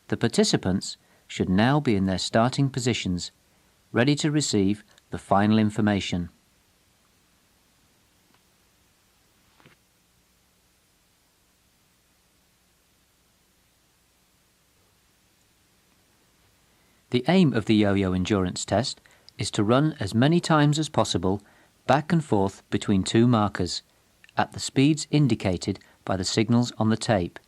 The participants should now be in their starting positions, ready to receive the final information. The aim of the yo-yo endurance test is to run as many times as possible back and forth between two markers at the speeds indicated by the signals on the tape.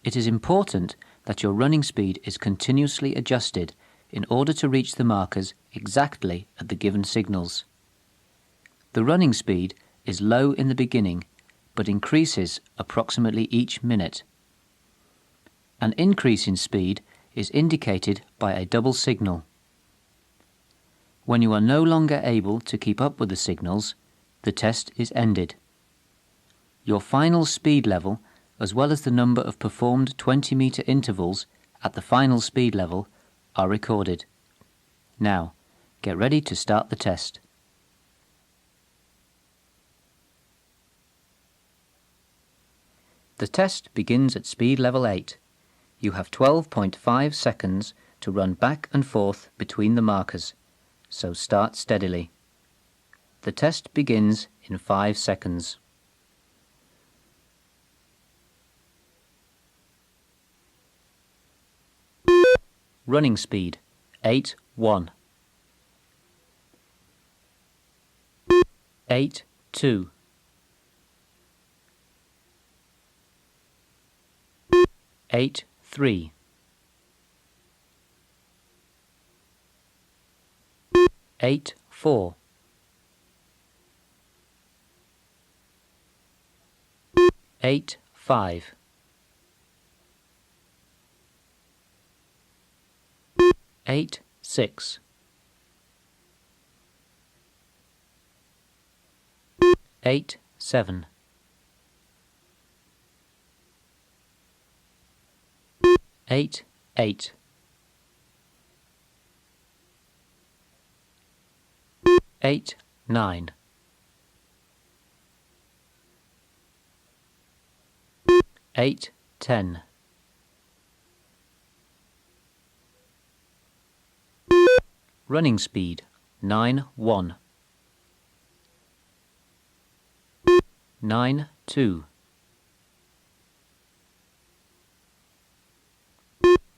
It is important that your running speed is continuously adjusted in order to reach the markers exactly at the given signals. The running speed is low in the beginning, but increases approximately each minute. An increase in speed is indicated by a double signal. When you are no longer able to keep up with the signals, the test is ended. Your final speed level, as well as the number of performed 20-meter intervals at the final speed level, are recorded. Now, get ready to start the test. The test begins at speed level 8. You have 12.5 seconds to run back and forth between the markers, so start steadily. The test begins in 5 seconds. Running speed 8:1, 8:2, 8:3, 8:4, 8:5, 8:6, 8:7, 8:8, 8:9, 8:10, running speed 9:1, 9:2,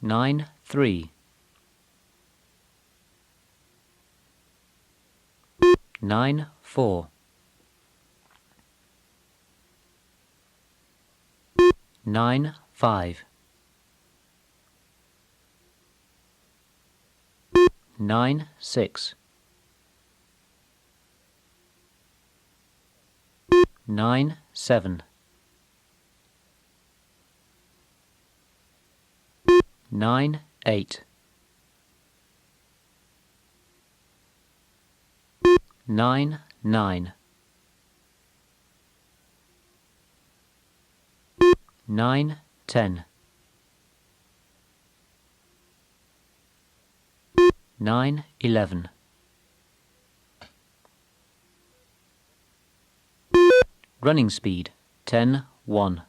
9:3, 9:4, 9:5, 9:6, 9:7, 9:8, 9:9, 9:10, 9:11. Running speed 10:1,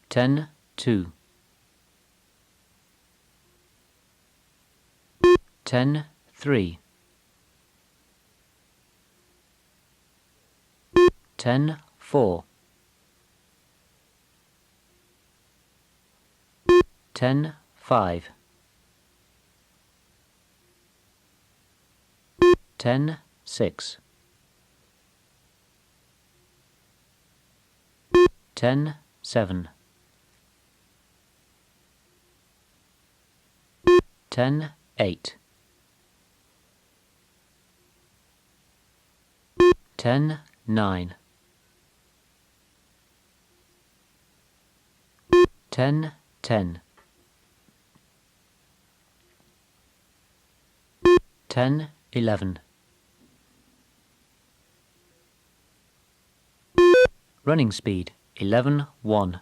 10:2, 10:3, 10:4, 10:5, 10:6, 10:7, 10:8, 10:9, 10:10, 10:11. Running speed 11:1,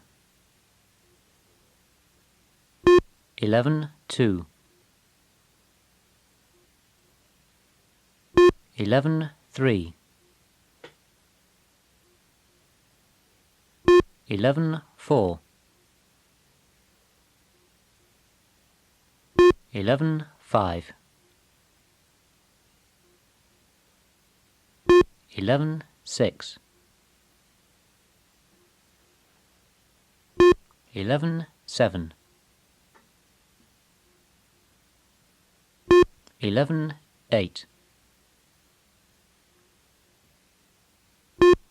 11:2, 11:3, 11:4, 11:5, 11:6, 11:7, 11:8,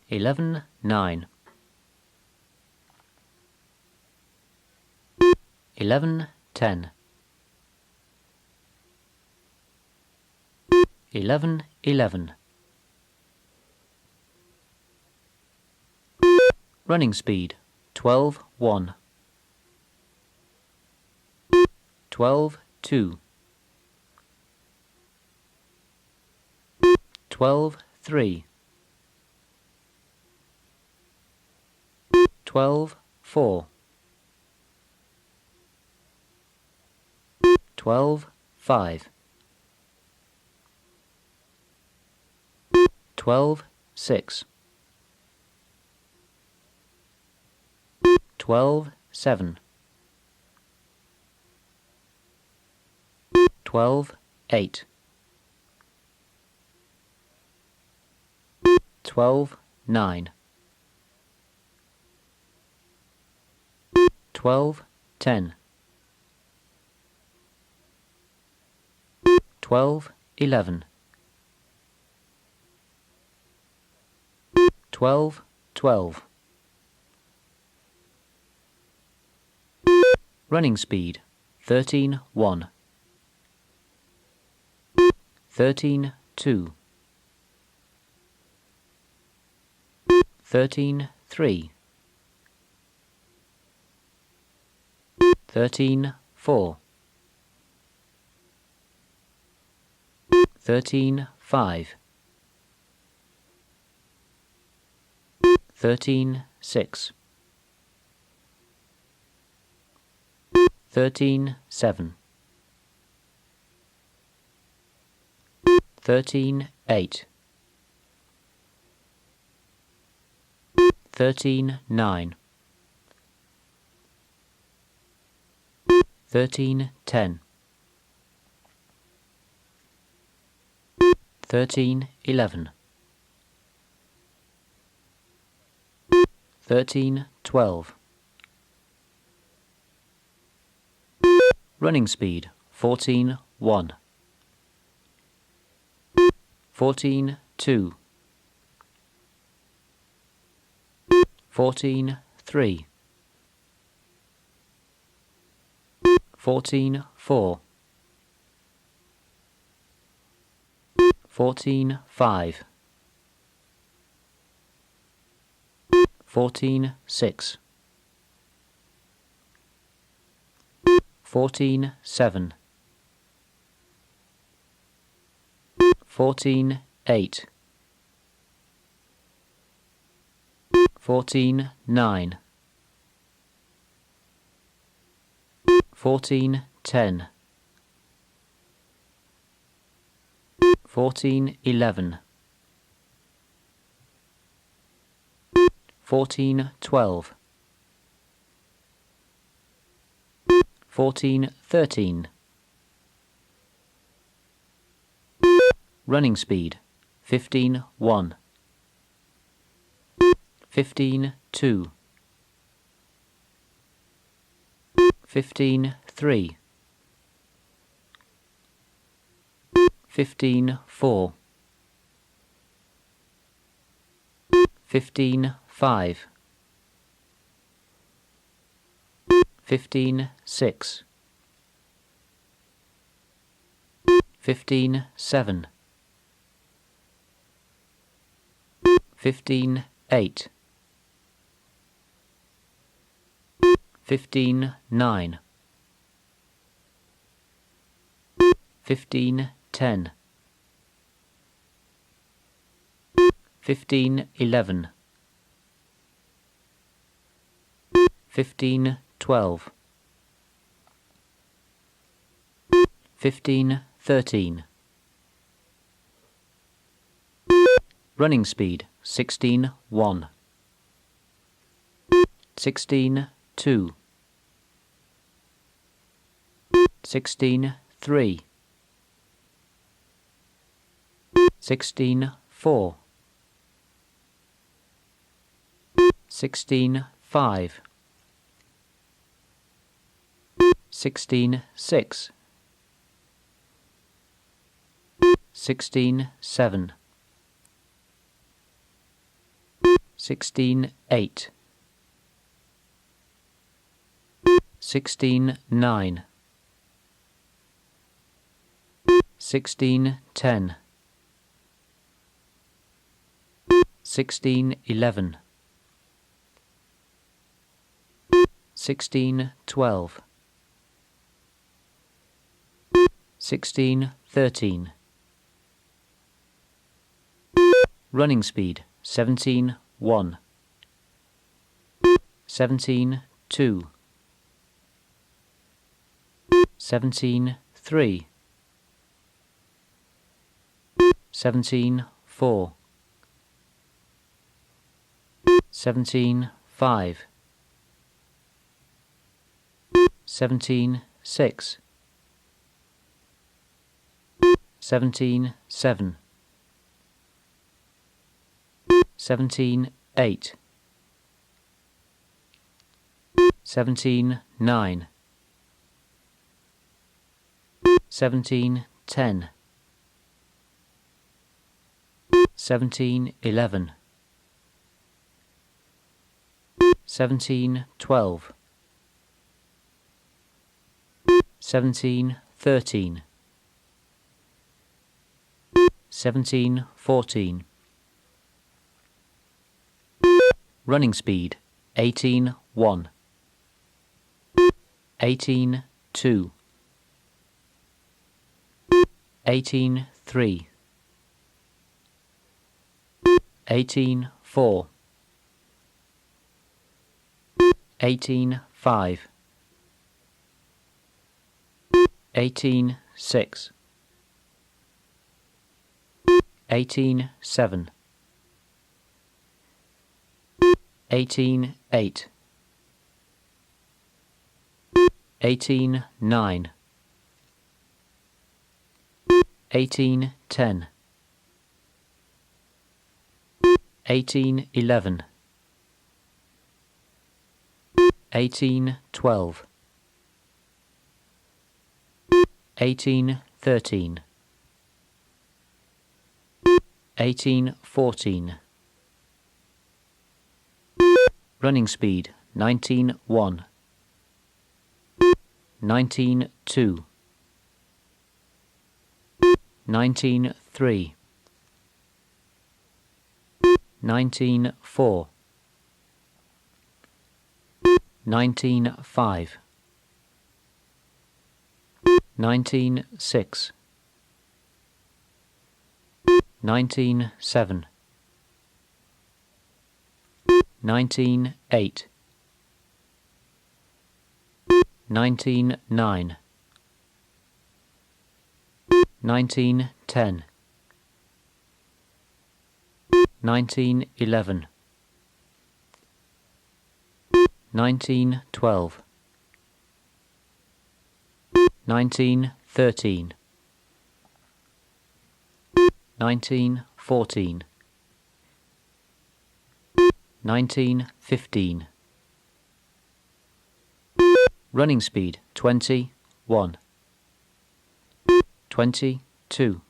11:9, 11:10, 11:11. Running speed 12:1, 12:2, 12:3, 12:4, 12:5, 12:6, 12:7, 12:8, 12:9, 12:10, 12:11, 12:12. Running speed 13:1, 13:2, 13:3, 13:4, 13:5, 13:6, 13:7, 13:8, 13:9, 13:10, 13:11, 13:12. Running speed 14:1, 14:2, 14:3, 14:4, 14:5, 14:6, 14:7, 14:8, 14:9, 14:10, 14:11, 14:12, 14:13. Running speed 15:1, 15:2, 15:3, 15:4, 15:5, 15:6, 15:7, 15:8, 15:9, 15:10, 15:11, 15:12, 15:13. Running speed 16:1, 16:2, 16:3, 16.3, 16.4, 16.5, 16.6, 16.7, 16.8, 16.9, 16.10, 16.11, 16.12, 16.13. Running speed 17.1, 17.2, 17.3, 17.4, 17.5, 17.6, 17.7, 17.8, 17.9, 17.10, 17.11, 17.12, 17.13, 17.14. Running speed 18.1, 18.2, 18.3, 18.4, 18.5, 18.6, 18.7, 18.8, 18.9, 18.10, 18.11, 18.12, 18.13, 18.14. Running speed 19.1, 19.2, 19.3, 19.4, 19.5, 19.6, 19.7, 19.8, 19.9, 19.10, 19.11, 19.12, 19.13, 19.14, 19.15. Running speed 21, 22,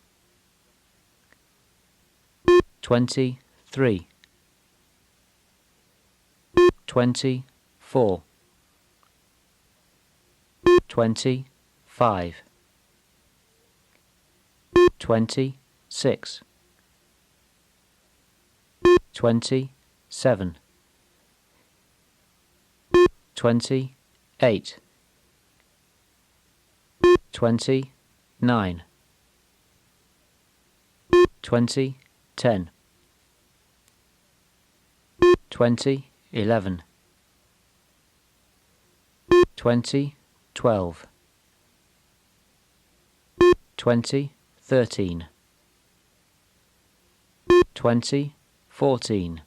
23, 24, 25, 26, 27, 28, 29, 20, 10, 20, 11, 20, 12, 20, 13, 20, 14,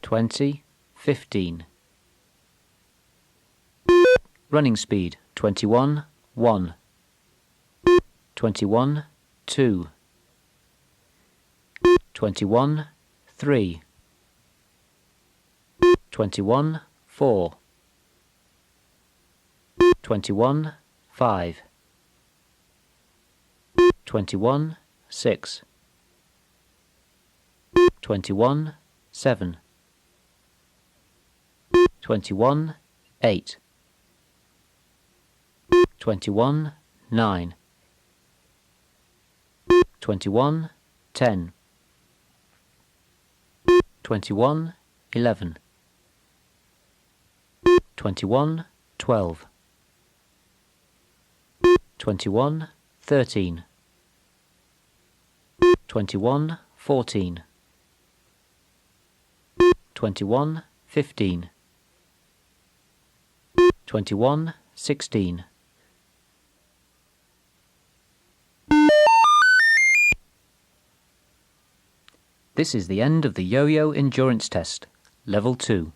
20, 15. Running speed 21, 1, 21, 2, 21, 3, 21, 4, 21, 5, 21, 6, 21, 7, 21, 8, 21, 9, 21, 10, 21, 11, 21, 12, 21, 13, 21, 14, 21, 15, 21, 16. This is the end of the Yo-Yo Endurance Test, Level 2.